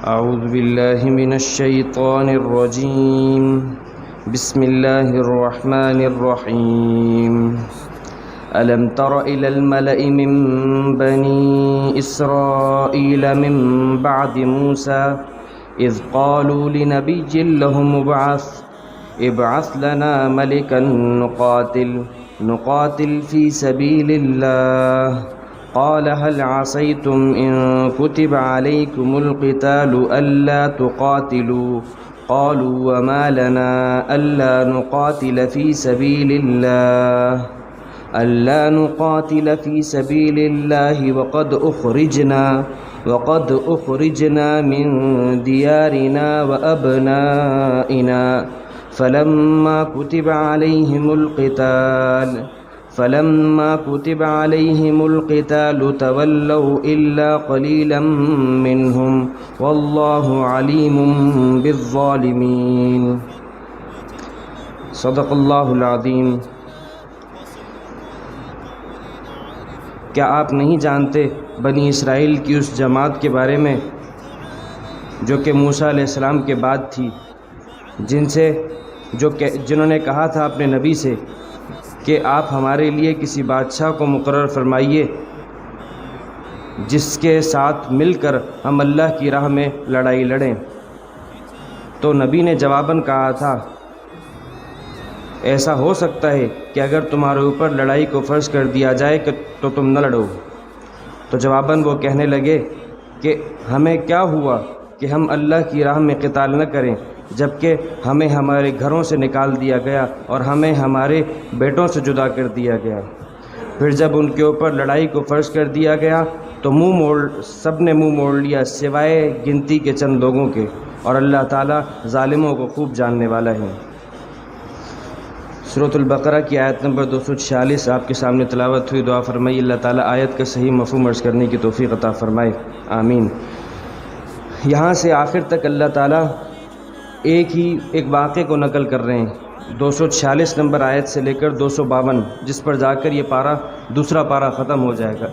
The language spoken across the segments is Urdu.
أعوذ بالله من الشيطان الرجيم. بسم الله الرحمن الرحيم. ألم تر إلى الملأ من بني إسرائيل من بعد موسى إذ قالوا لنبي لهم ابعث لنا ملكا نقاتل في سبيل الله قال هل عصيتم إن كتب عليكم القتال ألا تقاتلوا قالوا وما لنا ألا نقاتل في سبيل الله وقد أخرجنا من ديارنا وأبنائنا فلما كتب عليهم القتال تولوا إلا قليلا منهم والله عليم بالظالمين. صدق اللہ العظیم. کیا آپ نہیں جانتے بنی اسرائیل کی اس جماعت کے بارے میں جو کہ موسیٰ علیہ السلام کے بعد تھی، جنہوں نے کہا تھا اپنے نبی سے کہ آپ ہمارے لیے کسی بادشاہ کو مقرر فرمائیے جس کے ساتھ مل کر ہم اللہ کی راہ میں لڑائی لڑیں. تو نبی نے جواباً کہا تھا ایسا ہو سکتا ہے کہ اگر تمہارے اوپر لڑائی کو فرض کر دیا جائے تو تم نہ لڑو. تو جواباً وہ کہنے لگے کہ ہمیں کیا ہوا کہ ہم اللہ کی راہ میں قتال نہ کریں جبکہ ہمیں ہمارے گھروں سے نکال دیا گیا اور ہمیں ہمارے بیٹوں سے جدا کر دیا گیا. پھر جب ان کے اوپر لڑائی کو فرض کر دیا گیا تو سب نے منہ موڑ لیا سوائے گنتی کے چند لوگوں کے، اور اللہ تعالیٰ ظالموں کو خوب جاننے والا ہے. سورۃ البقرہ کی آیت نمبر 246 آپ کے سامنے تلاوت ہوئی. دعا فرمائی اللہ تعالیٰ آیت کا صحیح مفہوم عرض کرنے کی توفیق عطا فرمائے، آمین. یہاں سے آخر تک اللہ تعالیٰ ایک واقعے کو نقل کر رہے ہیں. 246 نمبر آیت سے لے کر 252 جس پر جا کر یہ دوسرا پارہ ختم ہو جائے گا.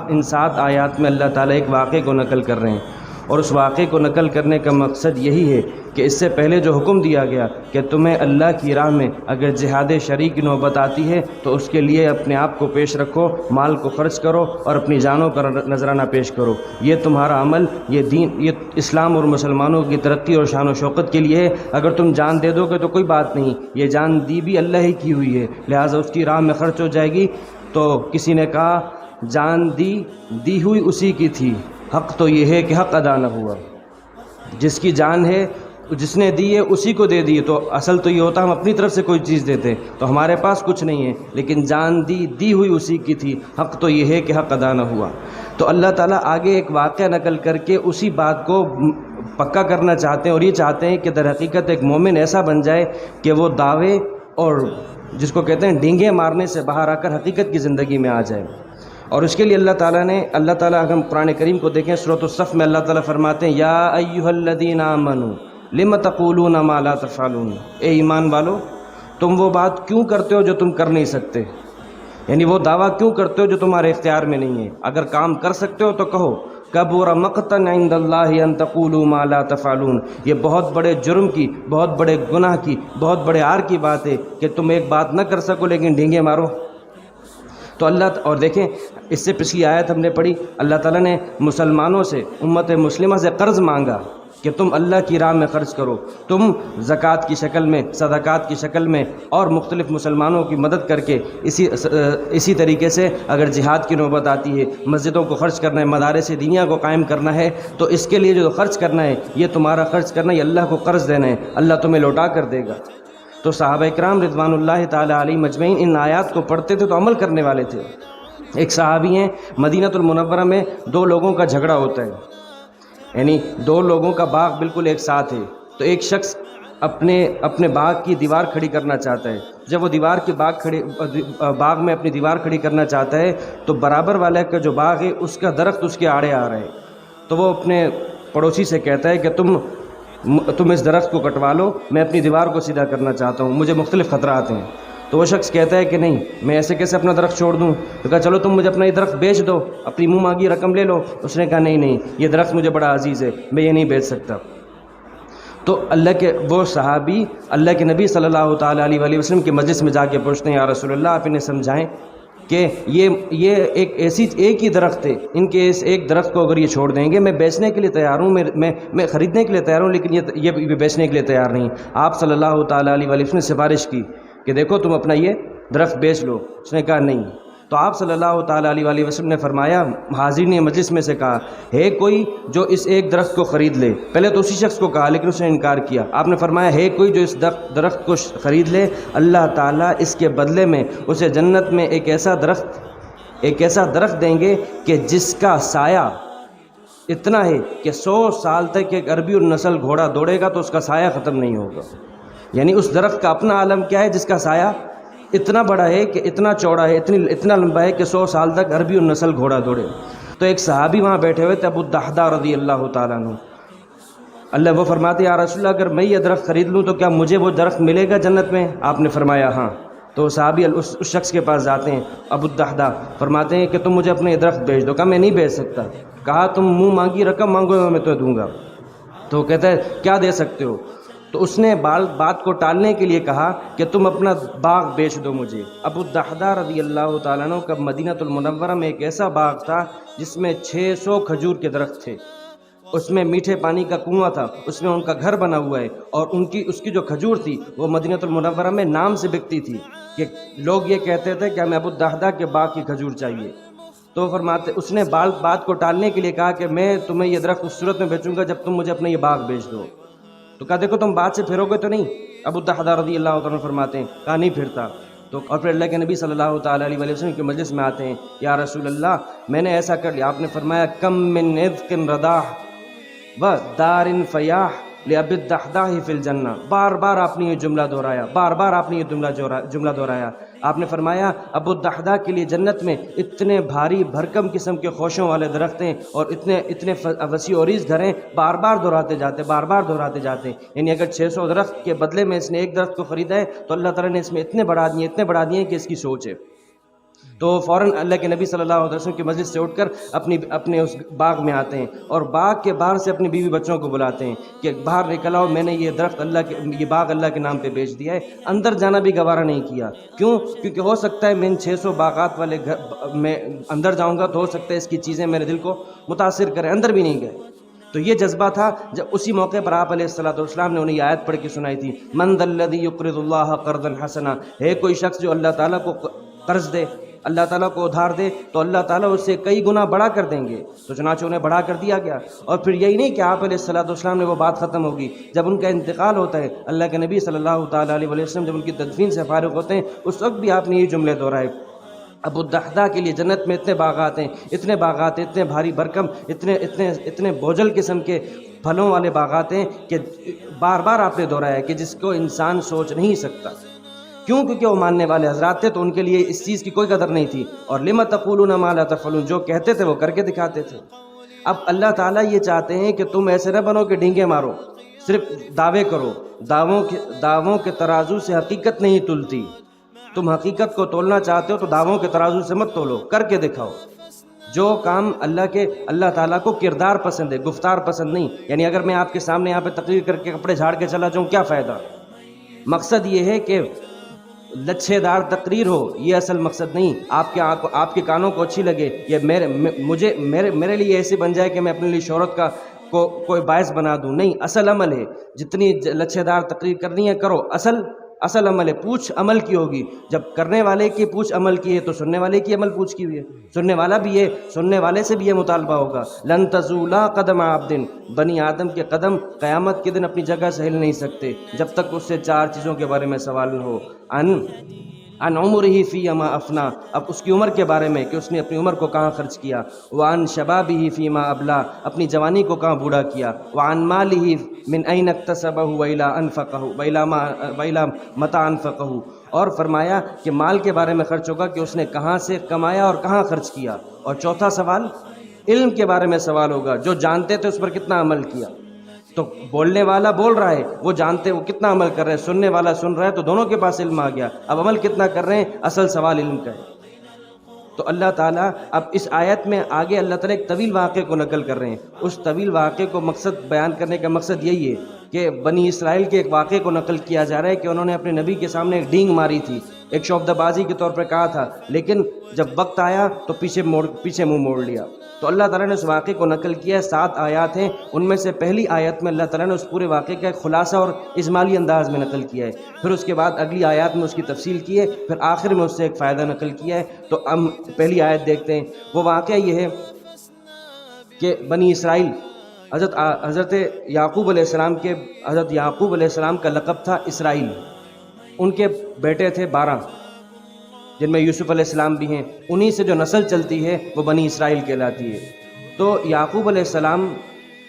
ان 7 آیات میں اللہ تعالیٰ ایک واقعے کو نقل کر رہے ہیں، اور اس واقعے کو نقل کرنے کا مقصد یہی ہے کہ اس سے پہلے جو حکم دیا گیا کہ تمہیں اللہ کی راہ میں اگر جہاد شرعی کی نوبت آتی ہے تو اس کے لیے اپنے آپ کو پیش رکھو، مال کو خرچ کرو اور اپنی جانوں کا نذرانہ پیش کرو. یہ تمہارا عمل، یہ دین، یہ اسلام اور مسلمانوں کی ترقی اور شان و شوکت کے لیے ہے. اگر تم جان دے دو گے تو کوئی بات نہیں، یہ جان دی بھی اللہ ہی کی ہوئی ہے، لہٰذا اس کی راہ میں خرچ ہو جائے گی. تو کسی نے کہا جان دی ہوئی اسی کی تھی، حق تو یہ ہے کہ حق ادا نہ ہوا. جس کی جان ہے جس نے دی ہے اسی کو دے دی. تو اصل تو یہ ہوتا ہم اپنی طرف سے کوئی چیز دیتے تو ہمارے پاس کچھ نہیں ہے، لیکن جان دی ہوئی اسی کی تھی، حق تو یہ ہے کہ حق ادا نہ ہوا. تو اللہ تعالیٰ آگے ایک واقعہ نقل کر کے اسی بات کو پکا کرنا چاہتے ہیں، اور یہ چاہتے ہیں کہ در حقیقت ایک مومن ایسا بن جائے کہ وہ دعوے اور جس کو کہتے ہیں ڈینگے مارنے سے باہر آ کر حقیقت کی زندگی میں آ جائے. اور اس کے لیے اللہ تعالیٰ اگر ہم قرآن کریم کو دیکھیں سورۃ الصف میں اللہ تعالیٰ فرماتے ہیں یا ایھا الذین آمنوا لم تقولون ما لا تفعلون. اے ایمان والو تم وہ بات کیوں کرتے ہو جو تم کر نہیں سکتے، یعنی وہ دعویٰ کیوں کرتے ہو جو تمہارے اختیار میں نہیں ہے. اگر کام کر سکتے ہو تو کہو. کبر مقتا عند اللہ ان تقولوا ما لا تفعلون. یہ بہت بڑے جرم کی، بہت بڑے گناہ کی، بہت بڑے عار کی بات ہے کہ تم ایک بات نہ کر سکو لیکن ڈینگے مارو. تو اور دیکھیں اس سے پچھلی آیت ہم نے پڑھی، اللہ تعالیٰ نے مسلمانوں سے، امت مسلمہ سے قرض مانگا کہ تم اللہ کی راہ میں خرچ کرو، تم زکوٰۃ کی شکل میں، صدقات کی شکل میں اور مختلف مسلمانوں کی مدد کر کے اسی طریقے سے اگر جہاد کی نوبت آتی ہے، مسجدوں کو خرچ کرنا ہے، مدارس دینیہ کو قائم کرنا ہے، تو اس کے لیے جو خرچ کرنا ہے یہ تمہارا خرچ کرنا، یہ اللہ کو قرض دینا ہے، اللہ تمہیں لوٹا کر دے گا. تو صحابہ کرام رضوان اللہ تعالیٰ علیہم اجمعین ان آیات کو پڑھتے تھے تو عمل کرنے والے تھے. ایک صحابی ہیں مدینہ المنورہ میں 2 لوگوں کا جھگڑا ہوتا ہے، یعنی 2 لوگوں کا باغ بالکل ایک ساتھ ہے. تو ایک شخص اپنے باغ کی دیوار کھڑی کرنا چاہتا ہے. جب وہ باغ میں اپنی دیوار کھڑی کرنا چاہتا ہے تو برابر والے کا جو باغ ہے اس کا درخت اس کے آڑے آ رہا ہے. تو وہ اپنے پڑوسی سے کہتا ہے کہ تم اس درخت کو کٹوا لو، میں اپنی دیوار کو سیدھا کرنا چاہتا ہوں، مجھے مختلف خطرات ہیں. تو وہ شخص کہتا ہے کہ نہیں، میں ایسے کیسے اپنا درخت چھوڑ دوں؟ تو کہا چلو تم مجھے اپنا یہ درخت بیچ دو، اپنی منہ مانگی رقم لے لو۔ اس نے کہا نہیں نہیں، یہ درخت مجھے بڑا عزیز ہے، میں یہ نہیں بیچ سکتا۔ تو اللہ کے وہ صحابی اللہ کے نبی صلی اللہ تعالیٰ علیہ وآلہ وسلم کی مجلس میں جا کے پوچھتے ہیں یا رسول اللہ آپ انہیں سمجھائیں کہ یہ ایک ہی درخت ہے، ان کے اس ایک درخت کو اگر یہ چھوڑ دیں گے، میں بیچنے کے لیے تیار ہوں، میں خریدنے کے لیے تیار ہوں، لیکن یہ بیچنے کے لیے تیار نہیں۔ آپ صلی اللہ تعالیٰ علیہ وآلہ وسلم نے سفارش کی کہ دیکھو تم اپنا یہ درخت بیچ لو۔ اس نے کہا نہیں۔ تو آپ صلی اللہ تعالیٰ علیہ وآلہ وسلم نے فرمایا، حاضرین مجلس میں سے کہا ہے کوئی جو اس ایک درخت کو خرید لے؟ پہلے تو اسی شخص کو کہا لیکن اس نے انکار کیا۔ آپ نے فرمایا ہے کوئی جو اس درخت کو خرید لے، اللہ تعالیٰ اس کے بدلے میں اسے جنت میں ایک ایسا درخت دیں گے کہ جس کا سایہ اتنا ہے کہ 100 سال تک ایک عربی النسل گھوڑا دوڑے گا تو اس کا سایہ ختم نہیں ہوگا۔ یعنی اس درخت کا اپنا عالم کیا ہے جس کا سایہ اتنا بڑا ہے کہ اتنا چوڑا ہے، اتنا لمبا ہے کہ 100 سال تک عربی النسل گھوڑا دوڑے۔ تو ایک صحابی وہاں بیٹھے ہوئے تھے، ابو الدحداء رضی اللہ تعالیٰ عنہ۔ وہ فرماتے ہیں یا رسول اللہ اگر میں یہ درخت خرید لوں تو کیا مجھے وہ درخت ملے گا جنت میں؟ آپ نے فرمایا ہاں۔ تو صحابی اس شخص کے پاس جاتے ہیں، ابو الدحداء فرماتے ہیں کہ تم مجھے اپنے یہ درخت بیچ دو۔ کہا میں نہیں بیچ سکتا۔ کہا تم منہ مانگی رقم مانگو میں تو دوں گا۔ تو کہتا ہے کیا دے سکتے ہو؟ تو اس نے بات کو ٹالنے کے لیے کہا کہ تم اپنا باغ بیچ دو مجھے۔ ابو الدحداء رضی اللہ تعالیٰ عنہ کا مدینہ المنورہ میں ایک ایسا باغ تھا جس میں 600 کھجور کے درخت تھے، اس میں میٹھے پانی کا کنواں تھا، اس میں ان کا گھر بنا ہوا ہے، اور اس کی جو کھجور تھی وہ مدینہ المنورہ میں نام سے بکتی تھی کہ لوگ یہ کہتے تھے کہ ہمیں ابو الدحداء کے باغ کی کھجور چاہیے۔ تو فرماتے اس نے بات کو ٹالنے کے لیے کہا کہ میں تمہیں یہ درخت اس صورت میں بیچوں گا جب تم مجھے اپنا یہ باغ بیچ دو۔ تو کہا دیکھو تم بات سے پھرو گے تو نہیں؟ ابو الدحداء رضی اللہ تعالیٰ فرماتے ہیں کہا نہیں پھرتا۔ تو اور پھر اللہ کے نبی صلی اللہ تعالیٰ علیہ وسلم کی مجلس میں آتے ہیں، یا رسول اللہ میں نے ایسا کر لیا۔ آپ نے فرمایا کم من عذق رداح و دار فیاح لأبی الدحداء فی الجنہ۔ بار بار آپ نے یہ جملہ دہرایا۔ آپ نے فرمایا ابو الدحداء کے لیے جنت میں اتنے بھاری بھرکم قسم کے خوشوں والے درخت ہیں اور اتنے وسیع و عریض گھر ہیں، بار بار دہراتے جاتے۔ یعنی اگر 600 درخت کے بدلے میں اس نے ایک درخت کو خریدا ہے تو اللہ تعالیٰ نے اس میں اتنے بڑھا دیے کہ اس کی سوچ ہے۔ تو فوراً اللہ کے نبی صلی اللہ علیہ وسلم کی مجلس سے اٹھ کر اپنے اس باغ میں آتے ہیں اور باغ کے باہر سے اپنی بیوی بچوں کو بلاتے ہیں کہ باہر نکل آؤ، میں نے یہ درخت یہ باغ اللہ کے نام پہ بیچ دیا ہے۔ اندر جانا بھی گوارا نہیں کیا۔ کیوں؟ کیونکہ ہو سکتا ہے میں ان 600 باغات والے گھر میں اندر جاؤں گا تو ہو سکتا ہے اس کی چیزیں میرے دل کو متاثر کریں، اندر بھی نہیں گئے۔ تو یہ جذبہ تھا جب اسی موقع پر آپ علیہ السلام نے انہیں یہ آیت پڑھ کے سنائی تھی، من ذا الذی یقرض اللہ قرضا حسنا، ہے کوئی شخص جو اللہ تعالیٰ کو قرض دے، اللہ تعالیٰ کو ادھار دے تو اللہ تعالیٰ اس سے کئی گنا بڑھا کر دیں گے۔ تو چنانچہ انہیں بڑھا کر دیا گیا۔ اور پھر یہی نہیں کہ آپ علیہ السلام نے وہ بات ختم ہوگی، جب ان کا انتقال ہوتا ہے اللہ کے نبی صلی اللہ تعالیٰ علیہ وسلم جب ان کی تدفین سے فارغ ہوتے ہیں اس وقت بھی آپ نے یہ جملے دہرائے۔ ابو الدحداء کے لیے جنت میں اتنے باغات ہیں، اتنے بھاری بھرکم، اتنے بوجھل قسم کے پھلوں والے باغات ہیں کہ بار بار آپ نے دہرایا کہ جس کو انسان سوچ نہیں سکتا۔ کیوں؟ کیونکہ وہ ماننے والے حضرات تھے تو ان کے لیے اس چیز کی کوئی قدر نہیں تھی۔ اور لم تقولون ما لا تفعلون، جو کہتے تھے وہ کر کے دکھاتے تھے۔ اب اللہ تعالیٰ یہ چاہتے ہیں کہ تم ایسے نہ بنو کہ ڈینگے مارو، صرف دعوے کرو۔ دعووں کے ترازو سے حقیقت نہیں تلتی۔ تم حقیقت کو تولنا چاہتے ہو تو دعووں کے ترازو سے مت تولو، کر کے دکھاؤ۔ جو کام اللہ تعالیٰ کو کردار پسند ہے، گفتار پسند نہیں۔ یعنی اگر میں آپ کے سامنے یہاں پہ تقریر کر کے کپڑے جھاڑ کے چلا جاؤں کیا فائدہ؟ مقصد یہ ہے کہ لچھے دار تقریر ہو، یہ اصل مقصد نہیں۔ آپ کے کانوں کو اچھی لگے، یہ میرے لیے ایسے بن جائے کہ میں اپنے لیے شہرت کا کوئی باعث بنا دوں، نہیں۔ اصل عمل ہے، جتنی لچھے دار تقریر کرنی ہے کرو، اصل عمل ہے۔ پوچھ عمل کی ہوگی، جب کرنے والے کی پوچھ عمل کی ہے تو سننے والے کی عمل پوچھ کی ہوئی ہے، سننے والا بھی ہے، سننے والے سے بھی یہ مطالبہ ہوگا۔ لن تزولا قدم عبد، بنی آدم کے قدم قیامت کے دن اپنی جگہ سے ہل نہیں سکتے جب تک اس سے 4 چیزوں کے بارے میں سوال نہ ہو۔ عن عمرہ فیما افنا، اب اس کی عمر کے بارے میں کہ اس نے اپنی عمر کو کہاں خرچ کیا۔ وعن شبابہ فیما ابلا، اپنی جوانی کو کہاں بوڑھا کیا۔ وعن مالہ من این اکتسبہ والی انفقہ والی متى انفقہ، اور فرمایا کہ مال کے بارے میں خرچ ہوگا کہ اس نے کہاں سے کمایا اور کہاں خرچ کیا۔ اور چوتھا سوال علم کے بارے میں سوال ہوگا، جو جانتے تھے اس پر کتنا عمل کیا۔ تو بولنے والا بول رہا ہے، وہ جانتے وہ کتنا عمل کر رہے ہیں، سننے والا سن رہا ہے، تو دونوں کے پاس علم آ گیا. اب عمل کتنا کر رہے ہیں، اصل سوال علم کا ہے. تو اللہ تعالیٰ اب اس آیت میں آگے اللہ تعالیٰ ایک طویل واقعے کو نقل کر رہے ہیں. اس طویل واقعے کو مقصد بیان کرنے کا مقصد یہی ہے کہ بنی اسرائیل کے ایک واقعے کو نقل کیا جا رہا ہے کہ انہوں نے اپنے نبی کے سامنے ایک ڈینگ ماری تھی، ایک شعبدہ بازی کے طور پر کہا تھا، لیکن جب وقت آیا تو پیچھے منہ موڑ لیا. تو اللہ تعالیٰ نے اس واقعے کو نقل کیا ہے. 7 آیات ہیں، ان میں سے پہلی آیت میں اللہ تعالیٰ نے اس پورے واقعے کا ایک خلاصہ اور اجمالی انداز میں نقل کیا ہے. پھر اس کے بعد اگلی آیات میں اس کی تفصیل کی ہے، پھر آخر میں اس سے ایک فائدہ نقل کیا ہے. تو ہم پہلی آیت دیکھتے ہیں. وہ واقعہ یہ ہے کہ بنی اسرائیل حضرت یعقوب علیہ السلام کا لقب تھا اسرائیل. ان کے بیٹے تھے 12 جن میں یوسف علیہ السلام بھی ہیں. انہی سے جو نسل چلتی ہے وہ بنی اسرائیل کہلاتی ہے. تو یعقوب علیہ السلام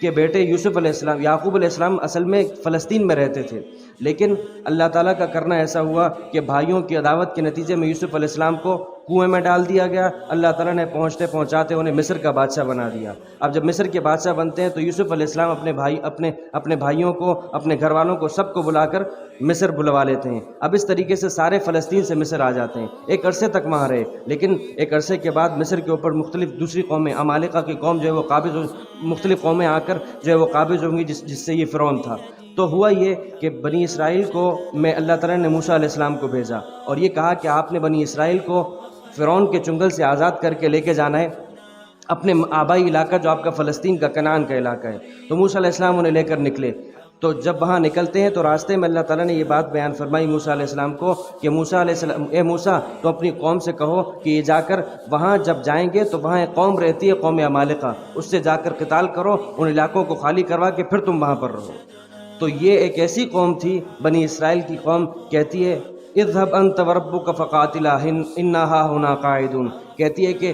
کے بیٹے یوسف علیہ السلام، یعقوب علیہ السلام اصل میں فلسطین میں رہتے تھے، لیکن اللہ تعالیٰ کا کرنا ایسا ہوا کہ بھائیوں کی عداوت کے نتیجے میں یوسف علیہ السلام کو کنویں میں ڈال دیا گیا. اللہ تعالیٰ نے پہنچتے پہنچاتے انہیں مصر کا بادشاہ بنا دیا. اب جب مصر کے بادشاہ بنتے ہیں تو یوسف علیہ السلام اپنے بھائیوں کو، اپنے گھر والوں کو، سب کو بلا کر مصر بلوا لیتے ہیں. اب اس طریقے سے سارے فلسطین سے مصر آ جاتے ہیں. ایک عرصے تک وہاں رہے، لیکن ایک عرصے کے بعد مصر کے اوپر مختلف دوسری قومیں، عمالقہ کی قوم جو ہے وہ قابض، مختلف قومیں آ کر جو ہے وہ قابض ہوں گی، جس سے یہ فرعون تھا. تو ہوا یہ کہ بنی اسرائیل کو میں اللہ تعالیٰ نے موسیٰ علیہ السلام کو بھیجا اور یہ کہا کہ آپ نے بنی اسرائیل کو فرعون کے چنگل سے آزاد کر کے لے کے جانا ہے اپنے آبائی علاقہ جو آپ کا فلسطین کا کنعان کا علاقہ ہے. تو موسیٰ علیہ السلام انہیں لے کر نکلے. تو جب وہاں نکلتے ہیں تو راستے میں اللہ تعالیٰ نے یہ بات بیان فرمائی موسیٰ علیہ السلام کو کہ موسیٰ علیہ السلام، اے موسیٰ تو اپنی قوم سے کہو کہ یہ جا کر وہاں جب جائیں گے تو وہاں ایک قوم رہتی ہے، قوم عمالقہ، اس سے جا کر قتال کرو، ان علاقوں کو خالی کروا کے پھر تم وہاں پر رہو. تو یہ ایک ایسی قوم تھی، بنی اسرائیل کی قوم. کہتی ہے اذهب انت وربك فقاتلا انا هاهنا قاعدون. کہتی ہے کہ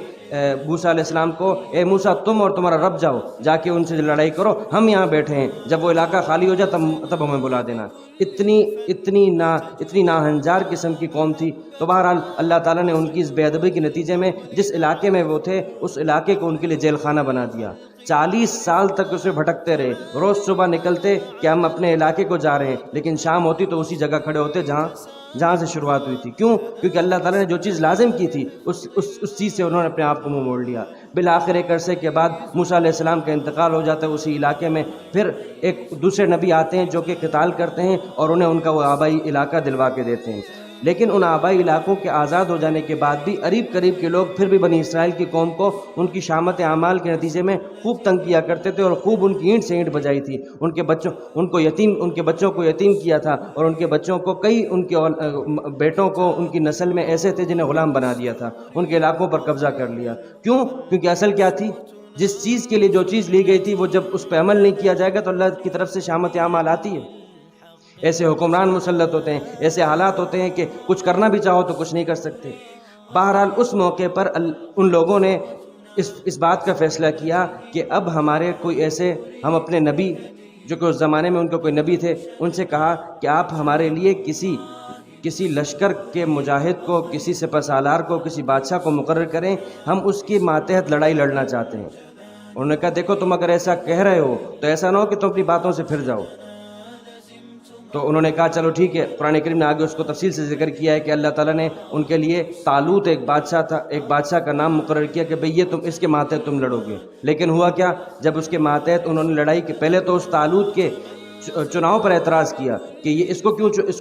موسیٰ علیہ السلام کو، اے موسیٰ تم اور تمہارا رب جاؤ، جا کے ان سے لڑائی کرو، ہم یہاں بیٹھے ہیں، جب وہ علاقہ خالی ہو جائے تب ہمیں بلا دینا. اتنی ناہنجار قسم کی قوم تھی. تو بہرحال اللہ تعالیٰ نے ان کی اس بے ادبی کے نتیجے میں جس علاقے میں وہ تھے اس علاقے کو ان کے لیے جیل خانہ بنا دیا. 40 سال تک اس میں بھٹکتے رہے. روز صبح نکلتے کہ ہم اپنے علاقے کو جا رہے ہیں، لیکن شام ہوتی تو اسی جگہ کھڑے ہوتے جہاں سے شروعات ہوئی تھی. کیوں؟ کیونکہ اللہ تعالیٰ نے جو چیز لازم کی تھی اس چیز سے انہوں نے اپنے آپ کو منہ موڑ لیا. بالآخر ایک عرصے کے بعد موسیٰ علیہ السلام کا انتقال ہو جاتا ہے اسی علاقے میں. پھر ایک دوسرے نبی آتے ہیں جو کہ قتال کرتے ہیں اور انہیں ان کا وہ آبائی علاقہ دلوا کے دیتے ہیں. لیکن ان آبائی علاقوں کے آزاد ہو جانے کے بعد بھی قریب کے لوگ پھر بھی بنی اسرائیل کی قوم کو ان کی شامت اعمال کے نتیجے میں خوب تنگ کیا کرتے تھے اور خوب ان کی اینٹ سے اینٹ بجائی تھی. ان کے بچوں کو یتیم کیا تھا اور ان کے بچوں کو کئی ان کے بیٹوں کو ان کی نسل میں ایسے تھے جنہیں غلام بنا دیا تھا، ان کے علاقوں پر قبضہ کر لیا. کیوں؟ کیونکہ اصل کیا تھی، جس چیز کے لیے جو چیز لی گئی تھی وہ جب اس پہ عمل نہیں کیا جائے گا تو اللہ کی طرف سے شامت اعمال آتی ہے. ایسے حکمران مسلط ہوتے ہیں، ایسے حالات ہوتے ہیں کہ کچھ کرنا بھی چاہو تو کچھ نہیں کر سکتے. بہرحال اس موقع پر ان لوگوں نے اس بات کا فیصلہ کیا کہ اب ہمارے کوئی ایسے، ہم اپنے نبی جو کہ اس زمانے میں ان کو کوئی نبی تھے ان سے کہا کہ آپ ہمارے لیے کسی لشکر کے مجاہد کو، کسی سپہ سالار کو، کسی بادشاہ کو مقرر کریں، ہم اس کی ماتحت لڑائی لڑنا چاہتے ہیں. انہوں نے کہا دیکھو تم اگر ایسا کہہ رہے ہو تو ایسا نہ ہو کہ تم اپنی باتوں سے پھر جاؤ. تو انہوں نے کہا چلو ٹھیک ہے. قرآن کریم نے آگے اس کو تفصیل سے ذکر کیا ہے کہ اللہ تعالیٰ نے ان کے لیے طالوت ایک بادشاہ تھا، ایک بادشاہ کا نام مقرر کیا کہ بھئی یہ تم اس کے ماتحت تم لڑو گے. لیکن ہوا کیا، جب اس کے ماتحت انہوں نے لڑائی کی، پہلے تو اس طالوت کے چناؤ پر اعتراض کیا کہ یہ اس کو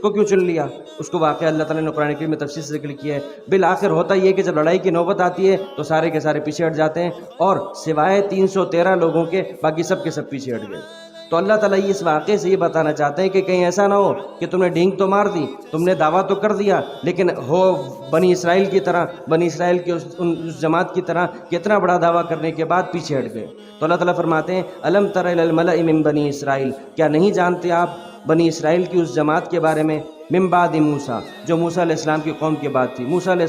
کیوں چن لیا. اس کو واقعہ اللہ تعالیٰ نے قرآن کریم میں تفصیل سے ذکر کیا ہے. بالآخر ہوتا یہ کہ جب لڑائی کی نوبت آتی ہے تو سارے کے سارے پیچھے ہٹ جاتے ہیں اور سوائے 313 لوگوں کے باقی سب کے سب پیچھے ہٹ گئے. تو اللہ تعالیٰ اس واقعے سے یہ بتانا چاہتے ہیں کہ کہیں ایسا نہ ہو کہ تم نے ڈینگ تو مار دی، تم نے دعویٰ تو کر دیا، لیکن ہو بنی اسرائیل کی طرح، بنی اسرائیل کی اس جماعت کی طرح کتنا بڑا دعویٰ کرنے کے بعد پیچھے ہٹ گئے. تو اللہ تعالیٰ فرماتے ہیں الم تر الی الملأ من بنی اسرائیل، کیا نہیں جانتے آپ بنی اسرائیل کی اس جماعت کے بارے میں، من بعد موسیٰ، جو موسیٰ علیہ السلام کی قوم کے بعد تھی. موسیٰ علیہ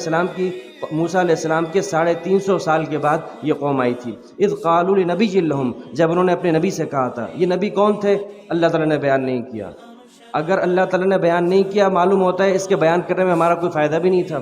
السلام کے 350 سال کے بعد یہ قوم آئی تھی. اذ قالوا لنبی لہم، جب انہوں نے اپنے نبی سے کہا تھا. یہ نبی کون تھے اللہ تعالیٰ نے بیان نہیں کیا. اگر اللہ تعالیٰ نے بیان نہیں کیا معلوم ہوتا ہے اس کے بیان کرنے میں ہمارا کوئی فائدہ بھی نہیں تھا.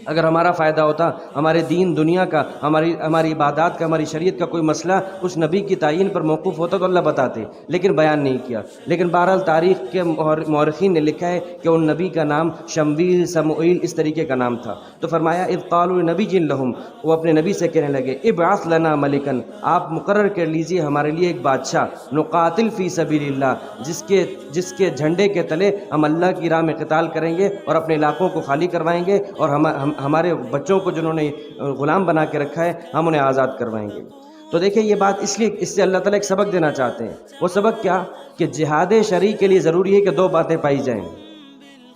اگر ہمارا فائدہ ہوتا، ہمارے دین دنیا کا، ہماری عبادات کا، ہماری شریعت کا کوئی مسئلہ اس نبی کی تعین پر موقوف ہوتا تو اللہ بتاتے، لیکن بیان نہیں کیا۔ لیکن بہرحال تاریخ کے مورخین نے لکھا ہے کہ ان نبی کا نام شمویل، سموئیل اس طریقے کا نام تھا۔ تو فرمایا اذ قالوا لنبی لہم، وہ اپنے نبی سے کہنے لگے ابعث لنا ملکن، آپ مقرر کر لیجئے ہمارے لیے ایک بادشاہ، نقاتل فی سبیل اللہ، جس کے جھنڈے کے تلے ہم اللہ کی راہ میں قتال کریں گے اور اپنے علاقوں کو خالی کروائیں گے، اور ہمارے بچوں کو جنہوں نے غلام بنا کے رکھا ہے ہم انہیں آزاد کروائیں گے۔ تو دیکھیں یہ بات اس سے اللہ تعالیٰ ایک سبق دینا چاہتے ہیں۔ وہ سبق کیا؟ کہ جہاد شرعی کے لیے ضروری ہے کہ دو باتیں پائی جائیں۔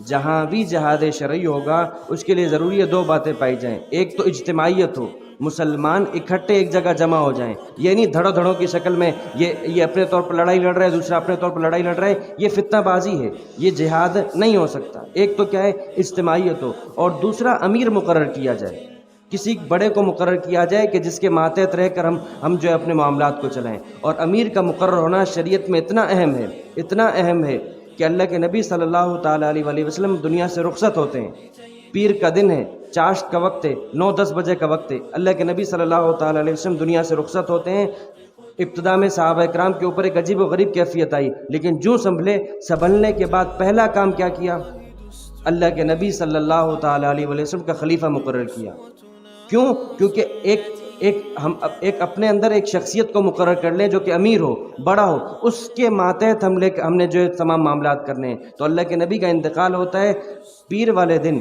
جہاں بھی جہاد شرعی ہوگا اس کے لیے ضروری ہے دو باتیں پائی جائیں۔ ایک تو اجتماعیت ہو، مسلمان اکٹھے ایک جگہ جمع ہو جائیں، یہ نہیں دھڑوں دھڑوں کی شکل میں یہ اپنے طور پر لڑائی لڑ رہا ہے، دوسرا اپنے طور پر لڑائی لڑ رہا ہے، یہ فتنہ بازی ہے، یہ جہاد نہیں ہو سکتا۔ ایک تو کیا ہے؟ اجتماعیت ہو، اور دوسرا امیر مقرر کیا جائے، کسی بڑے کو مقرر کیا جائے کہ جس کے ماتحت رہ کر ہم جو ہے اپنے معاملات کو چلائیں۔ اور امیر کا مقرر ہونا شریعت میں اتنا اہم ہے کہ اللہ کے نبی صلی اللہ تعالیٰ علیہ وآلہ وسلم دنیا سے رخصت ہوتے ہیں، پیر کا دن ہے، چاشت کا وقت ہے، 9-10 بجے کا وقت ہے، اللہ کے نبی صلی اللہ تعالیٰ علیہ وسلم دنیا سے رخصت ہوتے ہیں۔ ابتدا میں صحابہ کرام کے اوپر ایک عجیب و غریب کیفیت آئی، لیکن جو سنبھلنے کے بعد پہلا کام کیا کیا؟ اللہ کے نبی صلی اللہ تعالیٰ علیہ وآلہ وسلم کا خلیفہ مقرر کیا۔ کیوں؟ کیونکہ ایک اپنے اندر ایک شخصیت کو مقرر کر لیں جو کہ امیر ہو، بڑا ہو، اس کے ماتحت ہم نے جو ہے تمام معاملات کرنے ہیں۔ تو اللہ کے نبی کا انتقال ہوتا ہے پیر والے دن،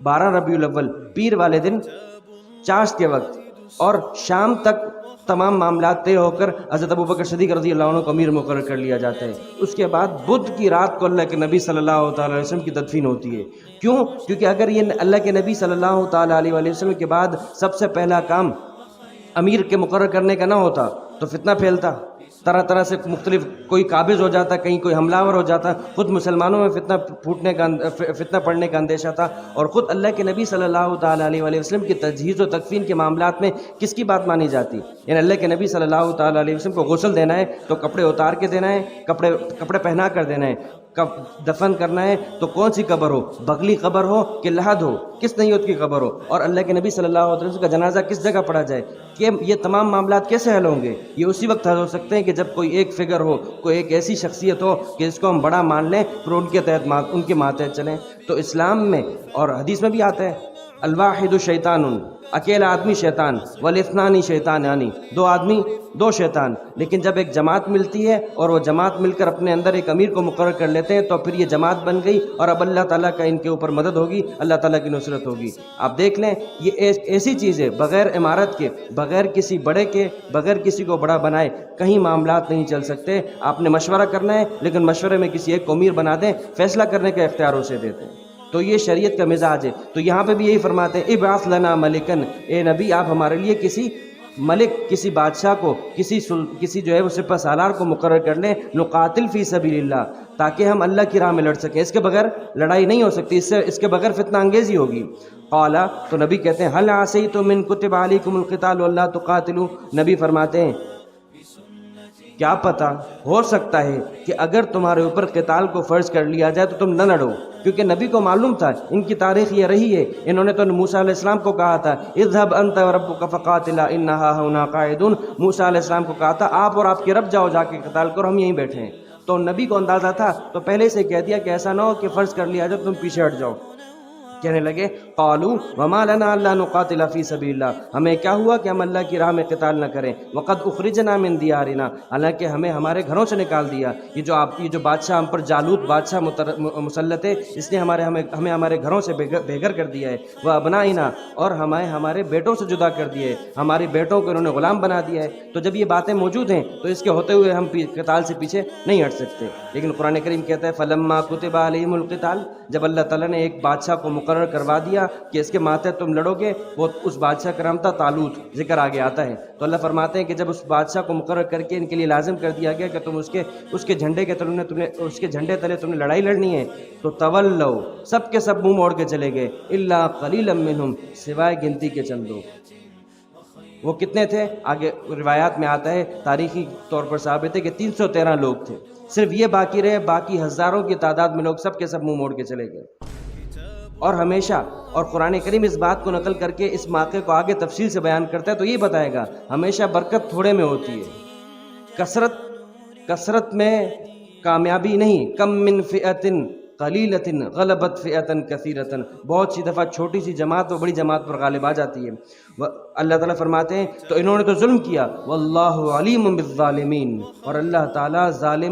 12 ربیع الاول، پیر والے دن چاشت کے وقت، اور شام تک تمام معاملات طے ہو کر حضرت ابوبکر صدیق رضی اللہ عنہ کو امیر مقرر کر لیا جاتا ہے۔ اس کے بعد بدھ کی رات کو اللہ کے نبی صلی اللہ تعالیٰ علیہ وسلم کی تدفین ہوتی ہے۔ کیوں؟ کیونکہ اگر یہ اللہ کے نبی صلی اللہ تعالیٰ علیہ وآلہ وسلم کے بعد سب سے پہلا کام امیر کے مقرر کرنے کا نہ ہوتا تو فتنہ پھیلتا، طرح طرح سے مختلف، کوئی قابض ہو جاتا، کہیں کوئی حملہ آور ہو جاتا، خود مسلمانوں میں فتنہ پڑنے کا اندیشہ تھا۔ اور خود اللہ کے نبی صلی اللہ تعالیٰ علیہ وآلہ وسلم کی تجہیز و تکفین کے معاملات میں کس کی بات مانی جاتی؟ یعنی اللہ کے نبی صلی اللہ تعالیٰ علیہ وسلم کو غسل دینا ہے تو کپڑے اتار کے دینا ہے، کپڑے پہنا کر دینا ہے۔ دفن کرنا ہے تو کون سی قبر ہو؟ بغلی قبر ہو کہ لحد ہو، کس نیت کی قبر ہو، اور اللہ کے نبی صلی اللہ علیہ وسلم کا جنازہ کس جگہ پڑھا جائے، کہ یہ تمام معاملات کیسے حل ہوں گے؟ یہ اسی وقت حل ہو سکتے ہیں کہ جب کوئی ایک فگر ہو، کوئی ایک ایسی شخصیت ہو کہ اس کو ہم بڑا مان لیں، پھر ان کے ماتحت چلیں۔ تو اسلام میں اور حدیث میں بھی آتا ہے الواحد شیطان، اکیلا آدمی شیطان، والاثنان شیطانانی، دو آدمی دو شیطان۔ لیکن جب ایک جماعت ملتی ہے اور وہ جماعت مل کر اپنے اندر ایک امیر کو مقرر کر لیتے ہیں تو پھر یہ جماعت بن گئی، اور اب اللہ تعالیٰ کا ان کے اوپر مدد ہوگی، اللہ تعالیٰ کی نصرت ہوگی۔ آپ دیکھ لیں یہ ایسی چیز ہے، بغیر عمارت کے، بغیر کسی بڑے کے، بغیر کسی کو بڑا بنائے کہیں معاملات نہیں چل سکتے۔ آپ نے مشورہ کرنا ہے، لیکن مشورے میں کسی ایک کو امیر بنا دیں، فیصلہ کرنے کا اختیار اسے دیتے ہیں۔ تو یہ شریعت کا مزاج ہے۔ تو یہاں پہ بھی یہی فرماتے ہیں ابعث لنا ملکن، اے نبی آپ ہمارے لیے کسی ملک، کسی بادشاہ کو، کسی جو ہے وہ سپہ سالار کو مقرر کر لیں، نقاتل فی سبیل اللہ، تاکہ ہم اللہ کی راہ میں لڑ سکیں۔ اس کے بغیر لڑائی نہیں ہو سکتی، اس کے بغیر فتنہ انگیزی ہوگی۔ قال، تو نبی کہتے ہیں هل عصیتم من کتب علیکم القتال والا تقاتلوا، نبی فرماتے ہیں کیا پتہ ہو سکتا ہے کہ اگر تمہارے اوپر قتال کو فرض کر لیا جائے تو تم نہ لڑو، کیونکہ نبی کو معلوم تھا، ان کی تاریخ یہ رہی ہے۔ انہوں نے تو موسیٰ علیہ السلام کو کہا تھا اذهب انت وربك فقاتلا انها هنا قاعدون، موسیٰ علیہ السلام کو کہا تھا آپ اور آپ کے رب جاؤ جا کے قتال کرو، ہم یہیں بیٹھے ہیں۔ تو نبی کو اندازہ تھا، تو پہلے سے کہہ دیا کہ ایسا نہ ہو کہ فرض کر لیا جائے تم پیچھے ہٹ جاؤ۔ کہنے لگے قالوا وما لنا الا نقاتل فی سبیل اللہ، ہمیں کیا ہوا کہ ہم اللہ کی راہ میں قتال نہ کریں، وقد اخرجنا من دیارنا، حالانکہ ہمیں ہمارے گھروں سے نکال دیا۔ یہ جو بادشاہ ہم پر جالوت بادشاہ مسلط ہے، اس نے ہمیں ہمارے گھروں سے بے گھر کر دیا ہے، وہ ابنائنا، اور ہمارے بیٹوں سے جدا کر دیا ہے، ہمارے بیٹوں کو انہوں نے غلام بنا دیا ہے۔ تو جب یہ باتیں موجود ہیں تو اس کے ہوتے ہوئے ہم قتال سے پیچھے نہیں ہٹ سکتے۔ لیکن قرآن کریم کہتا ہے فلما کتب علیہم القتال، جب اللہ تعالیٰ نے ایک بادشاہ کو مقرر کروا دیا کہ اس کے ماتحت تم لڑو گے، وہ اس بادشاہ کا نام تھا طالوت، ذکر آگے آتا ہے۔ تو اللہ فرماتے ہیں کہ جب اس بادشاہ کو مقرر کر کے ان کے لیے لازم کر دیا گیا کہ تم اس کے جھنڈے تلے تم نے لڑائی لڑنی ہے، تو تولوا، سب کے سب منہ موڑ کے چلے گئے، الا قلیلا منہم، سوائے گنتی کے چندوں۔ وہ کتنے تھے؟ آگے روایات میں آتا ہے، تاریخی طور پر ثابت ہے کہ 313 لوگ تھے، صرف یہ باقی رہے، باقی ہزاروں کی تعداد میں لوگ سب کے سب منہ موڑ کے چلے گئے۔ اور ہمیشہ، اور قرآن کریم اس بات کو نقل کر کے اس واقعے کو آگے تفصیل سے بیان کرتا ہے تو یہ بتائے گا ہمیشہ برکت تھوڑے میں ہوتی ہے، کثرت میں کامیابی نہیں۔ کم من فئۃ قلیلۃ غلبت فئۃ کثیرۃ، بہت سی دفعہ چھوٹی سی جماعت وہ بڑی جماعت پر غالب آ جاتی ہے۔ اللہ تعالیٰ فرماتے ہیں تو انہوں نے تو ظلم کیا، واللہ علیم بالظالمین، اور اللہ تعالیٰ ظالم